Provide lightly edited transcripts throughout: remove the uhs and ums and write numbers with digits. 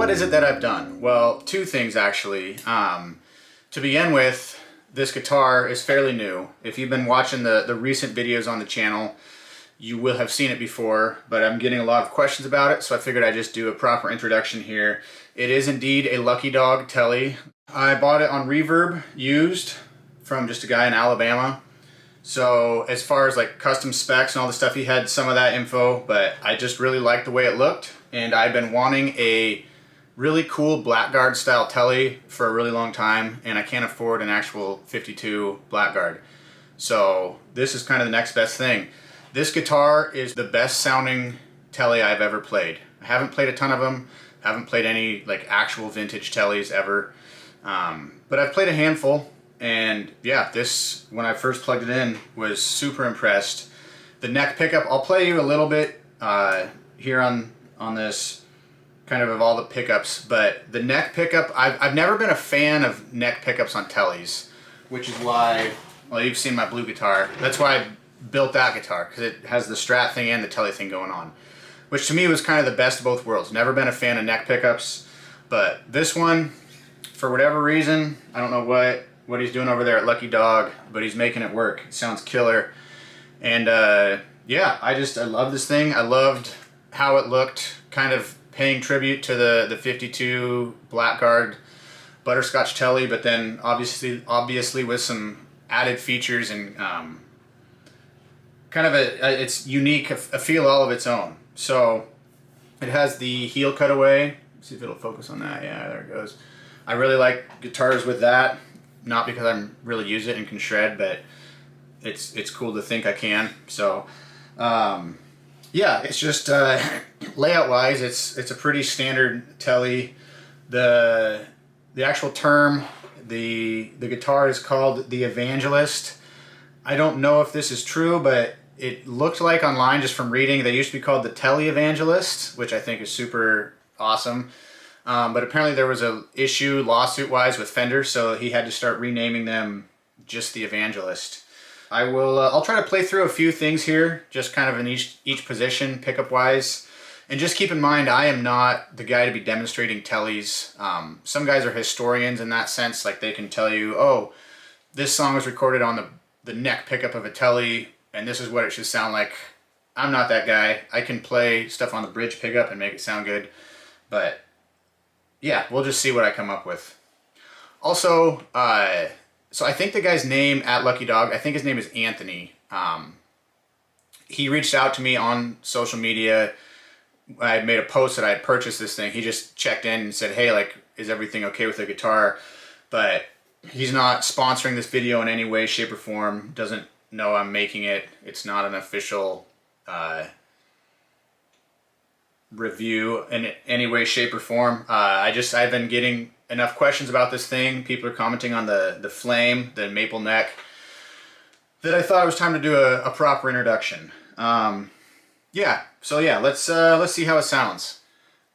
what is it that I've done? Well, two things actually. To begin with, this guitar is fairly new. If you've been watching the recent videos on the channel, you will have seen it before, but I'm getting a lot of questions about it, so I figured I'd just do a proper introduction here. It is indeed a Lucky Dog Tele. I bought it on Reverb, used, from just a guy in Alabama. So as far as like custom specs and all the stuff, he had some of that info, but I just really liked the way it looked, and I've been wanting a really cool Blackguard style Tele for a really long time, and I can't afford an actual 52 Blackguard. So this is kind of the next best thing. This guitar is the best sounding Tele I've ever played. I haven't played a ton of them, haven't played any like actual vintage Teles ever, but I've played a handful, and yeah, this, when I first plugged it in, was super impressed. The neck pickup, I'll play you a little bit here on this, kind of all the pickups, but the neck pickup, I've never been a fan of neck pickups on Teles, which is why, well, you've seen my blue guitar, that's why I built that guitar, because it has the Strat thing and the Tele thing going on, which to me was kind of the best of both worlds. Never been a fan of neck pickups, but this one, for whatever reason, I don't know what he's doing over there at Lucky Dog, but he's making it work. It sounds killer. And yeah, I love this thing. I loved how it looked, kind of paying tribute to the 52 Blackguard Butterscotch Tele, but then obviously with some added features and kind of it's unique, a feel all of its own. So it has the heel cutaway. Let's see if it'll focus on that. Yeah, there it goes. I really like guitars with that, not because I'm really use it and can shred, but it's cool to think I can. So yeah, it's just layout wise, it's a pretty standard Tele. The actual term, the guitar is called the Evangelist. I don't know if this is true, but it looked like online, just from reading, they used to be called the Tele Evangelist, which I think is super awesome. But apparently there was a issue lawsuit wise with Fender, so he had to start renaming them just the Evangelist. I'll try to play through a few things here, just kind of in each position, pickup wise. And just keep in mind, I am not the guy to be demonstrating Teles. Some guys are historians in that sense, like they can tell you, oh, this song was recorded on the neck pickup of a Tele, and this is what it should sound like. I'm not that guy. I can play stuff on the bridge pickup and make it sound good, but yeah, we'll just see what I come up with. Also, so I think the guy's name at Lucky Dog, I think his name is Anthony. He reached out to me on social media. I had made a post that I had purchased this thing. He just checked in and said, hey, like, is everything okay with the guitar? But he's not sponsoring this video in any way, shape, or form. Doesn't know I'm making it. It's not an official review in any way, shape, or form. I've been getting enough questions about this thing. People are commenting on the flame, the maple neck, that I thought it was time to do a proper introduction. Yeah, so yeah, let's see how it sounds.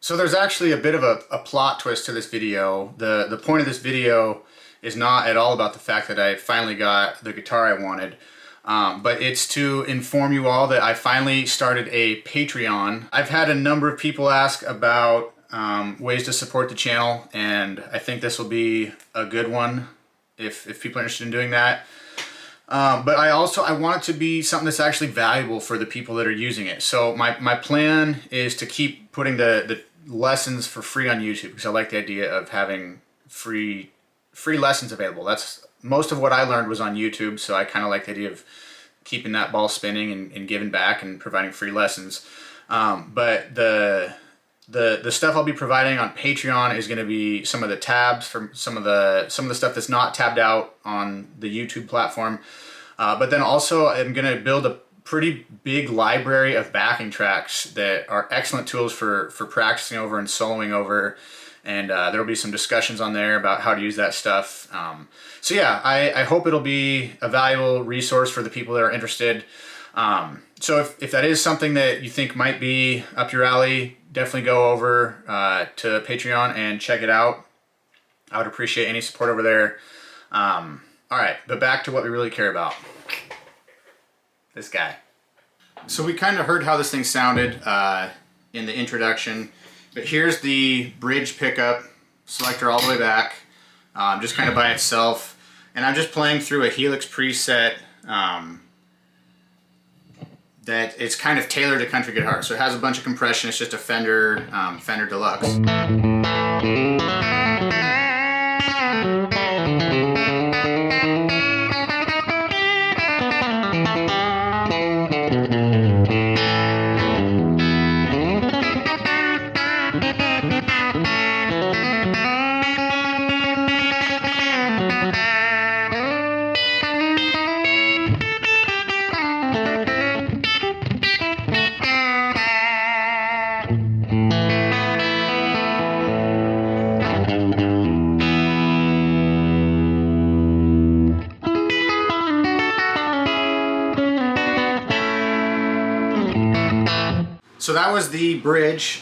So there's actually a bit of a plot twist to this video. The point of this video is not at all about the fact that I finally got the guitar I wanted, but it's to inform you all that I finally started a Patreon. I've had a number of people ask about ways to support the channel, and I think this will be a good one if people are interested in doing that. But I want it to be something that's actually valuable for the people that are using it. So my plan is to keep putting the lessons for free on YouTube, because I like the idea of having free lessons available. That's most of what I learned was on YouTube, so I kind of like the idea of keeping that ball spinning and giving back and providing free lessons. But the stuff I'll be providing on Patreon is going to be some of the tabs from some of the stuff that's not tabbed out on the YouTube platform. But then also I'm going to build a pretty big library of backing tracks that are excellent tools for practicing over and soloing over. And there will be some discussions on there about how to use that stuff. So yeah, I hope it'll be a valuable resource for the people that are interested. So if that is something that you think might be up your alley, definitely go over to Patreon and check it out. I would appreciate any support over there. All right, but back to what we really care about. This guy. So we kind of heard how this thing sounded in the introduction, But here's the bridge pickup selector all the way back, just kind of by itself. And I'm just playing through a Helix preset that it's kind of tailored to country guitar. So it has a bunch of compression. It's just a Fender Deluxe. So that was the bridge.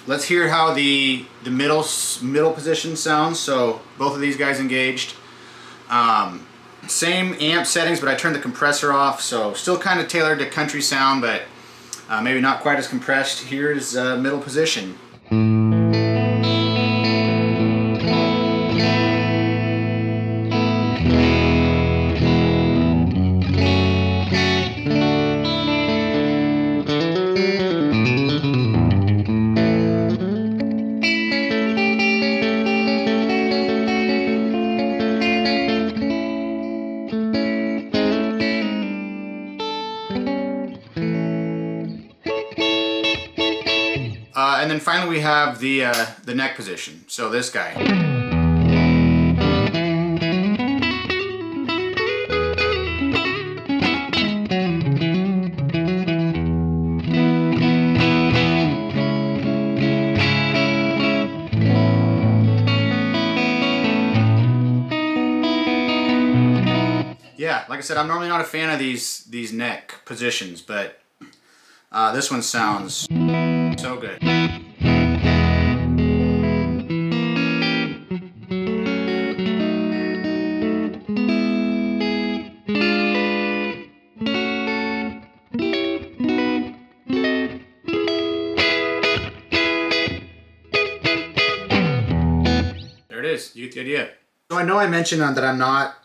Let's hear how the middle position sounds. So both of these guys engaged. Same amp settings, but I turned the compressor off. So still kind of tailored to country sound, but maybe not quite as compressed. Here's middle position. And then finally we have the neck position. So this guy. Yeah, like I said, I'm normally not a fan of these neck positions, but this one sounds so good. There it is. You get the idea. So I know I mentioned that I'm not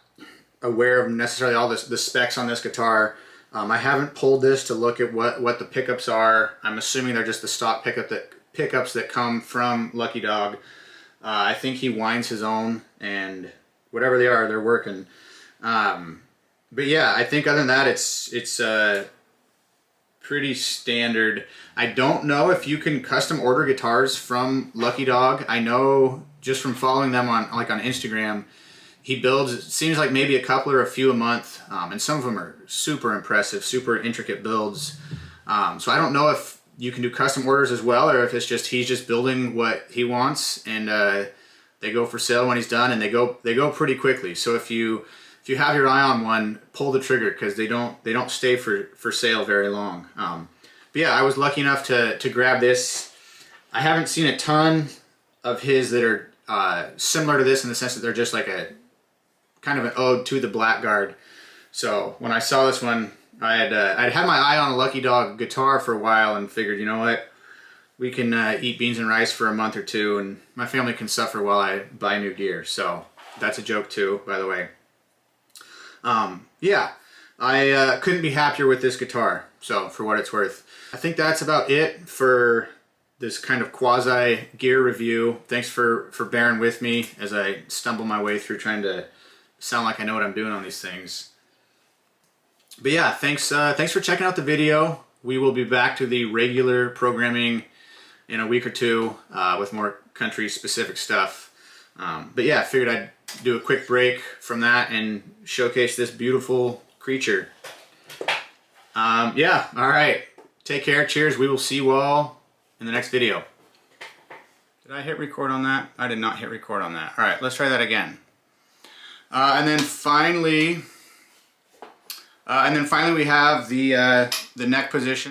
aware of necessarily all the specs on this guitar. I haven't pulled this to look at what the pickups are. I'm assuming they're just the stock pickups that come from Lucky Dog. I think he winds his own, and whatever they are, they're working. But yeah, I think other than that, it's pretty standard. I don't know if you can custom order guitars from Lucky Dog. I know just from following them on Instagram, he builds, it seems like maybe a couple or a few a month, and some of them are super impressive, super intricate builds. So I don't know if you can do custom orders as well, or if it's just he's just building what he wants, and they go for sale when he's done, and they go pretty quickly. So if you have your eye on one, pull the trigger, because they don't stay for sale very long. But yeah, I was lucky enough to grab this. I haven't seen a ton of his that are similar to this in the sense that they're just like a kind of an ode to the Blackguard. So when I saw this one, I'd had my eye on a Lucky Dog guitar for a while and figured, you know what, we can eat beans and rice for a month or two, and my family can suffer while I buy new gear. So that's a joke too, by the way. Yeah, I couldn't be happier with this guitar, so for what it's worth. I think that's about it for this kind of quasi gear review. Thanks for bearing with me as I stumble my way through trying to sound like I know what I'm doing on these things. But yeah, thanks for checking out the video. We will be back to the regular programming in a week or two with more country specific stuff. But yeah, I figured I'd do a quick break from that and showcase this beautiful creature. Yeah, all right. Take care. Cheers. We will see you all in the next video. Did I hit record on that? I did not hit record on that. All right, let's try that again. And then finally we have the neck position.